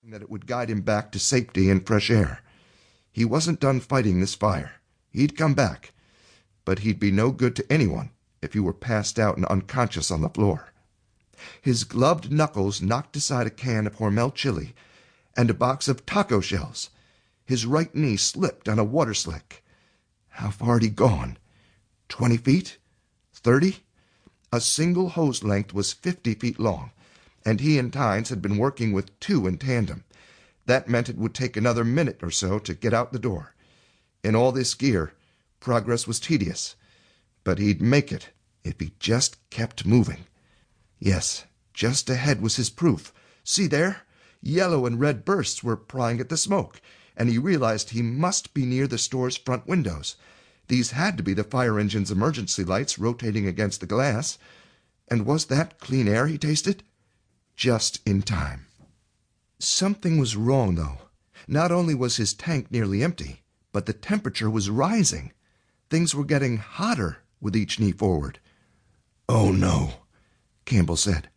that it would guide him back to safety and fresh air. He wasn't done fighting this fire. He'd come back, but he'd be no good to anyone if he were passed out and unconscious on the floor. His gloved knuckles knocked aside a can of Hormel chili and a box of taco shells. His right knee slipped on a water slick. How far had he gone? 20 feet? 30? A single hose length was 50 feet long, and he and Tynes had been working with two in tandem. That meant it would take another minute or so to get out the door. In all this gear, progress was tedious, but he'd make it if he just kept moving. Yes, just ahead was his proof. See there? Yellow and red bursts were prying at the smoke, and he realized he must be near the store's front windows. These had to be the fire engine's emergency lights rotating against the glass. And was that clean air he tasted? Just in time. Something was wrong, though. Not only was his tank nearly empty, but the temperature was rising. Things were getting hotter with each knee forward. "Oh, no," Campbell said.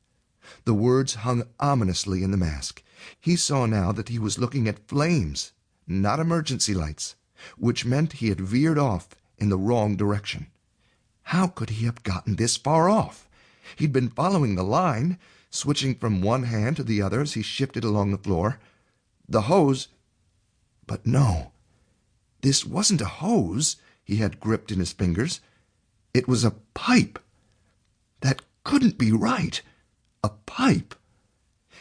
The words hung ominously in the mask. He saw now that he was looking at flames, not emergency lights, which meant he had veered off in the wrong direction. How could he have gotten this far off? He'd been following the line, switching from one hand to the other as he shifted along the floor. The hose... But no, this wasn't a hose he had gripped in his fingers. It was a pipe. That couldn't be right. A pipe.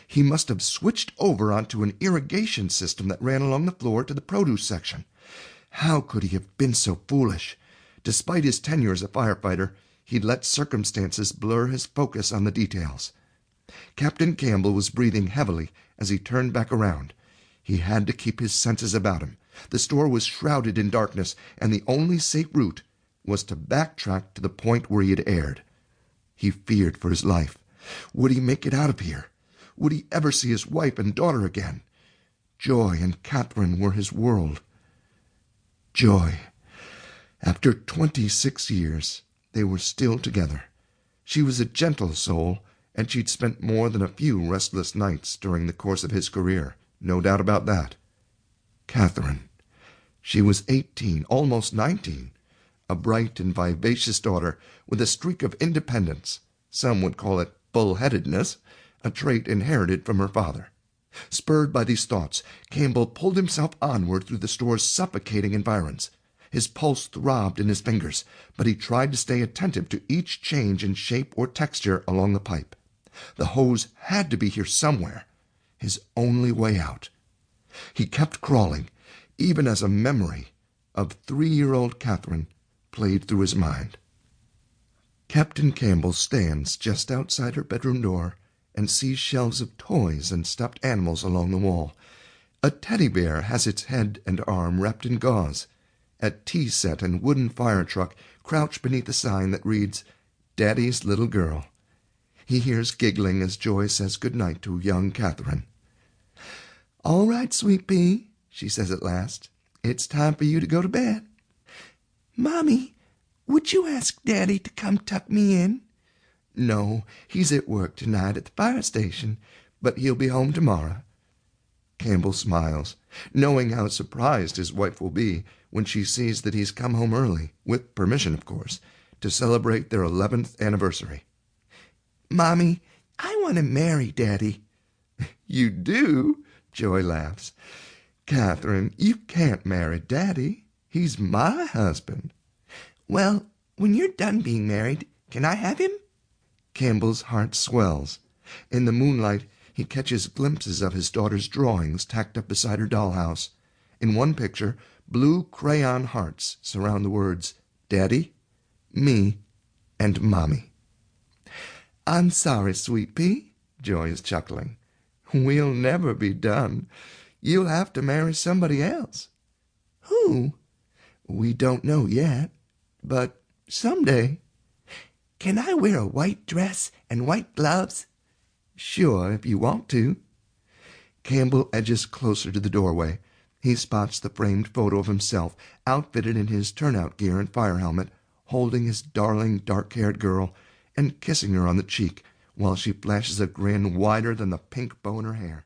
He must have switched over onto an irrigation system that ran along the floor to the produce section. How could he have been so foolish? Despite his tenure as a firefighter, he'd let circumstances blur his focus on the details. Captain Campbell was breathing heavily as he turned back around. He had to keep his senses about him. The store was shrouded in darkness, and the only safe route was to backtrack to the point where he had erred. He feared for his life. Would he make it out of here? Would he ever see his wife and daughter again? Joy and Catherine were his world. Joy. After 26 years, they were still together. She was a gentle soul, and she'd spent more than a few restless nights during the course of his career, no doubt about that. Catherine. She was 18, almost 19, a bright and vivacious daughter with a streak of independence. Some would call it bull-headedness, a trait inherited from her father. Spurred by these thoughts, Campbell pulled himself onward through the store's suffocating environs. His pulse throbbed in his fingers, but he tried to stay attentive to each change in shape or texture along the pipe. The hose had to be here somewhere, his only way out. He kept crawling, even as a memory of 3-year-old Catherine played through his mind. Captain Campbell stands just outside her bedroom door and sees shelves of toys and stuffed animals along the wall. A teddy bear has its head and arm wrapped in gauze. A tea set and wooden fire truck crouch beneath a sign that reads, "Daddy's Little Girl." He hears giggling as Joy says good night to young Catherine. "All right, sweet pea," she says at last. "It's time for you to go to bed." "Mommy, would you ask Daddy to come tuck me in?" "No, he's at work tonight at the fire station, but he'll be home tomorrow." Campbell smiles, knowing how surprised his wife will be when she sees that he's come home early, with permission, of course, to celebrate their 11th anniversary. "Mommy, I want to marry Daddy." "You do?" Joy laughs. "Catherine, you can't marry Daddy. He's my husband." "Well, when you're done being married, can I have him?" Campbell's heart swells. In the moonlight, he catches glimpses of his daughter's drawings tacked up beside her dollhouse. In one picture, blue crayon hearts surround the words, Daddy, me, and Mommy. "I'm sorry, sweet pea," Joy is chuckling. "We'll never be done. You'll have to marry somebody else." "Who?" "We don't know yet, but someday." "Can I wear a white dress and white gloves?" "Sure, if you want to." Campbell edges closer to the doorway. He spots the framed photo of himself, outfitted in his turnout gear and fire helmet, holding his darling dark-haired girl and kissing her on the cheek while she flashes a grin wider than the pink bow in her hair.